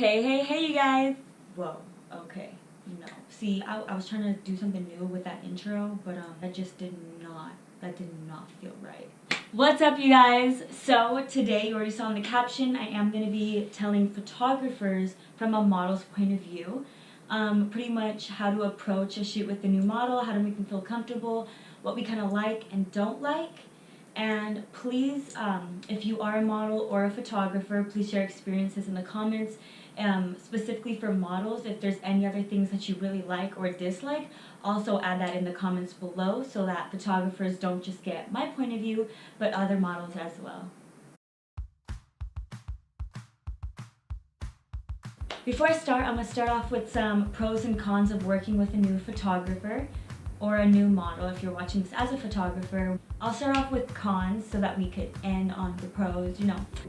Hey, you guys! Whoa, okay, no. See, I was trying to do something new with that intro, but that did not feel right. What's up, you guys? So, today, you already saw in the caption, I am going to be telling photographers from a model's point of view, pretty much how to approach a shoot with the new model, how to make them feel comfortable, what we kind of like and don't like. And please, if you are a model or a photographer, please share experiences in the comments. Specifically for models, if there's any other things that you really like or dislike, also add that in the comments below so that photographers don't just get my point of view, but other models as well. Before I start, I'm going to start off with some pros and cons of working with a new photographer or a new model if you're watching this as a photographer. I'll start off with cons so that we could end on the pros,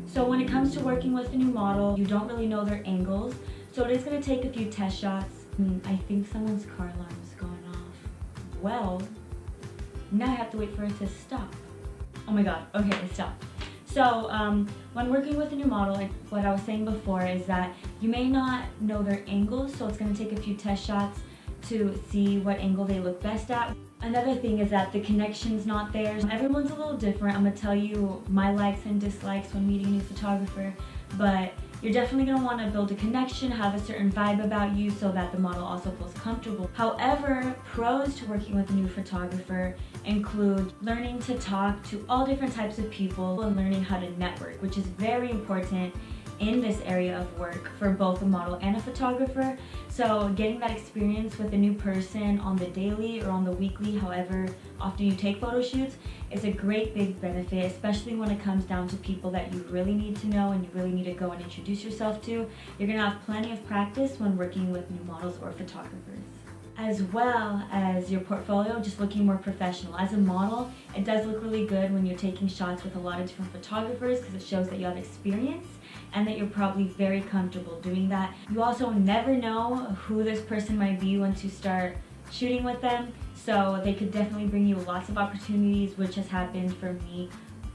So when it comes to working with a new model, you don't really know their angles, so it is going to take a few test shots. I think someone's car alarm is going off. Well, now I have to wait for it to stop. Oh my god, okay, it stopped. So when working with a new model, like what I was saying before, is that you may not know their angles, so it's going to take a few test shots to see what angle they look best at. Another thing is that the connection's not there. Everyone's a little different. I'm gonna tell you my likes and dislikes when meeting a new photographer, but you're definitely gonna wanna build a connection, have a certain vibe about you so that the model also feels comfortable. However, pros to working with a new photographer include learning to talk to all different types of people and learning how to network, which is very important in this area of work for both a model and a photographer. So getting that experience with a new person on the daily or on the weekly, however often you take photo shoots, is a great big benefit, especially when it comes down to people that you really need to know and you really need to go and introduce yourself to. You're gonna have plenty of practice when working with new models or photographers. As well as your portfolio just looking more professional. As a model, it does look really good when you're taking shots with a lot of different photographers because it shows that you have experience and that you're probably very comfortable doing that. You also never know who this person might be once you start shooting with them, so they could definitely bring you lots of opportunities, which has happened for me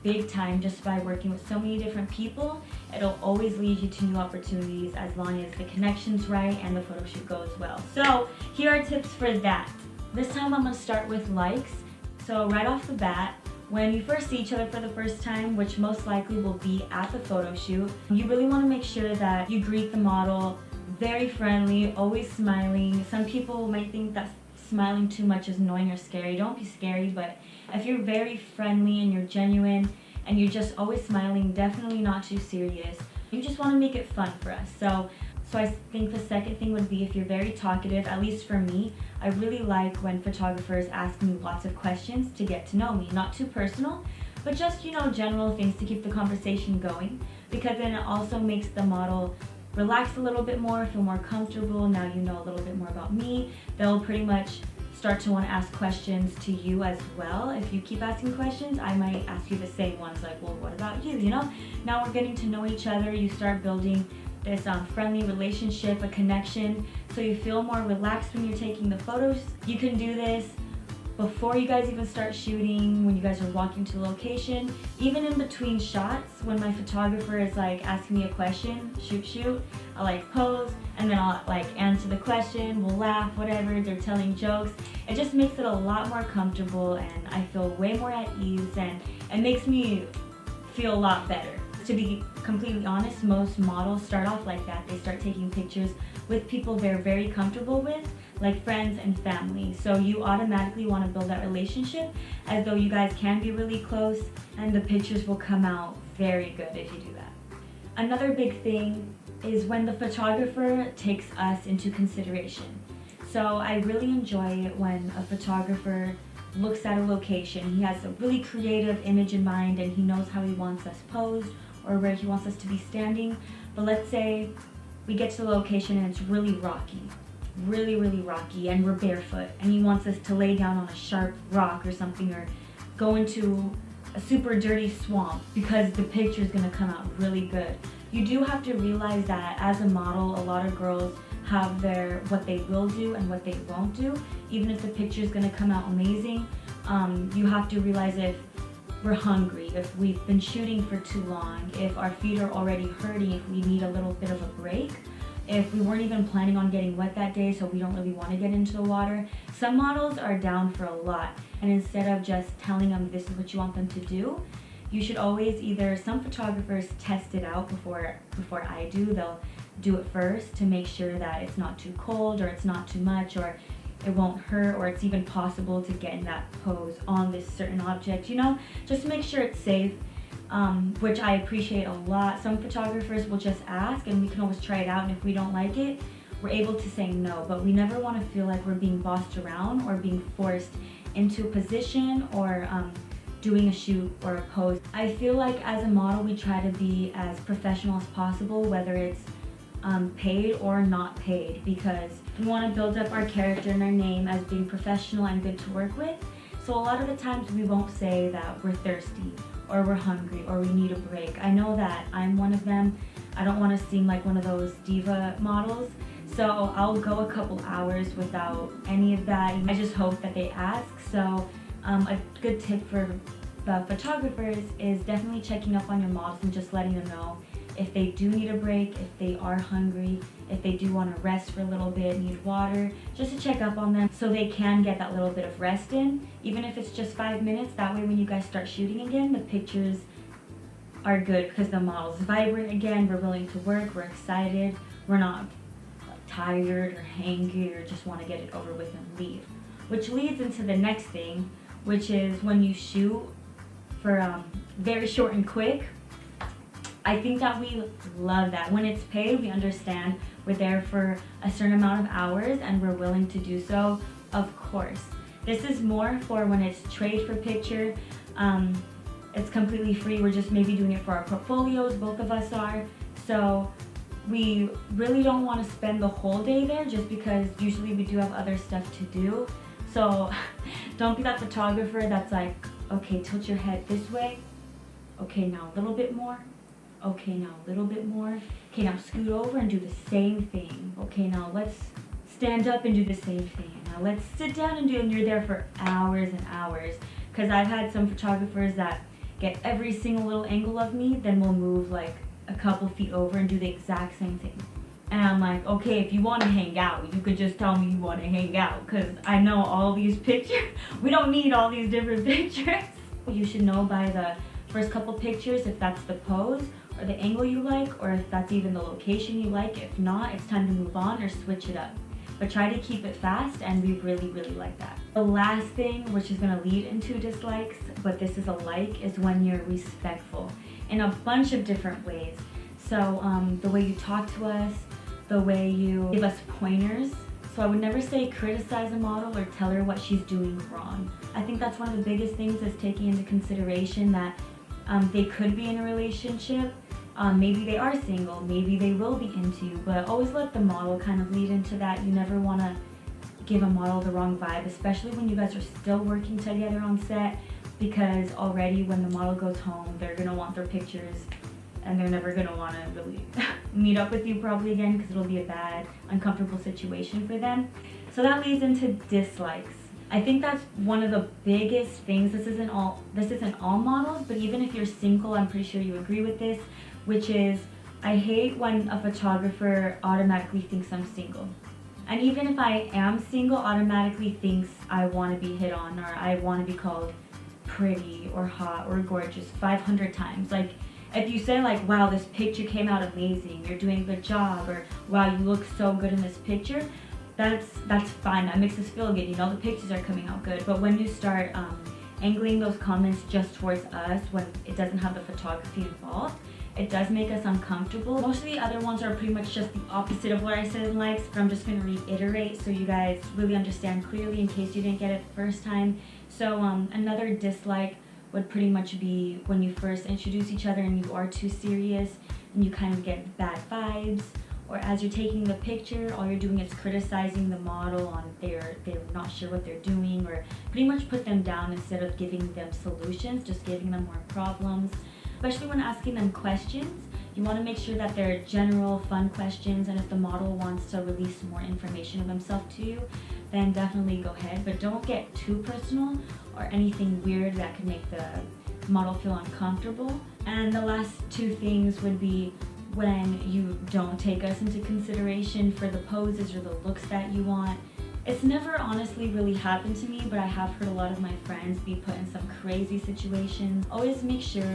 big time just by working with so many different people. It'll always lead you to new opportunities as long as the connection's right and the photo shoot goes well. So here are tips for that. This time I'm gonna start with likes. So right off the bat, when you first see each other for the first time, which most likely will be at the photo shoot, you really want to make sure that you greet the model very friendly, always smiling. Some people might think that smiling too much is annoying or scary. Don't be scary, but if you're very friendly and you're genuine and you're just always smiling, definitely not too serious. You just want to make it fun for us. So I think the second thing would be if you're very talkative. At least for me, I really like when photographers ask me lots of questions to get to know me. Not too personal, but just, general things to keep the conversation going, because then it also makes the model relax a little bit more, feel more comfortable. Now you know a little bit more about me. They'll pretty much start to want to ask questions to you as well. If you keep asking questions, I might ask you the same ones, like, well, what about you, Now we're getting to know each other. You start building this friendly relationship, a connection, so you feel more relaxed when you're taking the photos. You can do this before you guys even start shooting, when you guys are walking to the location, even in between shots. When my photographer is like asking me a question, shoot, I'll like pose and then I'll like answer the question, we'll laugh, whatever, they're telling jokes. It just makes it a lot more comfortable and I feel way more at ease, and it makes me feel a lot better. To be completely honest, most models start off like that. They start taking pictures with people they're very comfortable with, like friends and family. So you automatically want to build that relationship as though you guys can be really close, and the pictures will come out very good if you do that. Another big thing is when the photographer takes us into consideration. So I really enjoy it when a photographer looks at a location. He has a really creative image in mind and he knows how he wants us posed or where he wants us to be standing. But let's say we get to the location and it's really rocky, and we're barefoot, and he wants us to lay down on a sharp rock or something, or go into a super dirty swamp because the picture is gonna come out really good. You do have to realize that as a model, a lot of girls have what they will do and what they won't do. Even if the picture is gonna come out amazing, you have to realize if we're hungry, if we've been shooting for too long, if our feet are already hurting, if we need a little bit of a break. if we weren't even planning on getting wet that day, so we don't really want to get into the water. Some models are down for a lot, and instead of just telling them this is what you want them to do, you should always either, some photographers test it out before I do. They'll do it first to make sure that it's not too cold or it's not too much or it won't hurt or it's even possible to get in that pose on this certain object, you know, just to make sure it's safe, which I appreciate a lot. Some photographers will just ask and we can always try it out, and if we don't like it, we're able to say no, but we never want to feel like we're being bossed around or being forced into a position or doing a shoot or a pose. I feel like as a model we try to be as professional as possible, whether it's paid or not paid, because we want to build up our character and our name as being professional and good to work with. So a lot of the times we won't say that we're thirsty or we're hungry or we need a break. I know that I'm one of them. I don't want to seem like one of those diva models, so I'll go a couple hours without any of that. I just hope that they ask. So a good tip for the photographers is definitely checking up on your models and just letting them know if they do need a break, if they are hungry, if they do want to rest for a little bit, need water, just to check up on them so they can get that little bit of rest in, even if it's just 5 minutes. That way when you guys start shooting again, the pictures are good because the model's vibrant again, we're willing to work, we're excited, we're not tired or hangry or just want to get it over with and leave. Which leads into the next thing, which is when you shoot for very short and quick. I think that we love that. When it's paid, we understand we're there for a certain amount of hours and we're willing to do so, of course. This is more for when it's trade for picture. It's completely free. We're just maybe doing it for our portfolios, both of us are. So we really don't want to spend the whole day there just because usually we do have other stuff to do. So don't be that photographer that's like, okay, tilt your head this way. Okay, now a little bit more. Okay, now a little bit more. Okay, now scoot over and do the same thing. Okay, now let's stand up and do the same thing. Now let's sit down and do it, and you're there for hours and hours. Because I've had some photographers that get every single little angle of me, then we'll move like a couple feet over and do the exact same thing. And I'm like, okay, if you want to hang out, you could just tell me you want to hang out, because I know all these pictures. We don't need all these different pictures. You should know by the first couple pictures if that's the pose or the angle you like, or if that's even the location you like. If not, it's time to move on or switch it up. But try to keep it fast, and we really, really like that. The last thing, which is gonna lead into dislikes, but this is a like, is when you're respectful in a bunch of different ways. So the way you talk to us, the way you give us pointers. So I would never say criticize a model or tell her what she's doing wrong. I think that's one of the biggest things, is taking into consideration that they could be in a relationship. Maybe they are single, maybe they will be into you, but always let the model kind of lead into that. You never want to give a model the wrong vibe, especially when you guys are still working together on set, because already when the model goes home, they're going to want their pictures and they're never going to want to really meet up with you probably again, because it'll be a bad, uncomfortable situation for them. So that leads into dislikes. I think that's one of the biggest things. This isn't all models, but even if you're single, I'm pretty sure you agree with this, which is I hate when a photographer automatically thinks I'm single. And even if I am single, automatically thinks I want to be hit on, or I want to be called pretty or hot or gorgeous 500 times. Like, if you say like, wow, this picture came out amazing, you're doing a good job, or wow, you look so good in this picture, that's fine. That makes us feel good. You know, the pictures are coming out good. But when you start angling those comments just towards us, when it doesn't have the photography involved, it does make us uncomfortable. Most of the other ones are pretty much just the opposite of what I said in likes, but I'm just going to reiterate so you guys really understand clearly in case you didn't get it the first time. So another dislike would pretty much be when you first introduce each other and you are too serious and you kind of get bad vibes, or as you're taking the picture, all you're doing is criticizing the model on they're not sure what they're doing, or pretty much put them down instead of giving them solutions, just giving them more problems. Especially when asking them questions, you want to make sure that they're general, fun questions, and if the model wants to release more information of themselves to you, then definitely go ahead. But don't get too personal or anything weird that could make the model feel uncomfortable. And the last two things would be when you don't take us into consideration for the poses or the looks that you want. It's never honestly really happened to me, but I have heard a lot of my friends be put in some crazy situations. Always make sure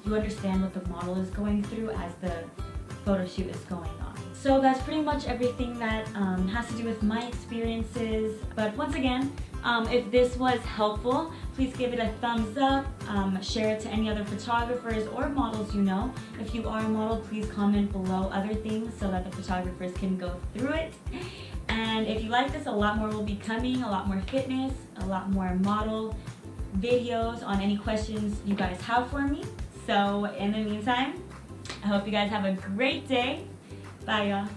you understand what the model is going through as the photo shoot is going on. So that's pretty much everything that has to do with my experiences. But once again, if this was helpful, please give it a thumbs up, share it to any other photographers or models you know. If you are a model, please comment below other things so that the photographers can go through it. And if you like this, a lot more will be coming, a lot more fitness, a lot more model videos on any questions you guys have for me. So in the meantime, I hope you guys have a great day. Bye y'all.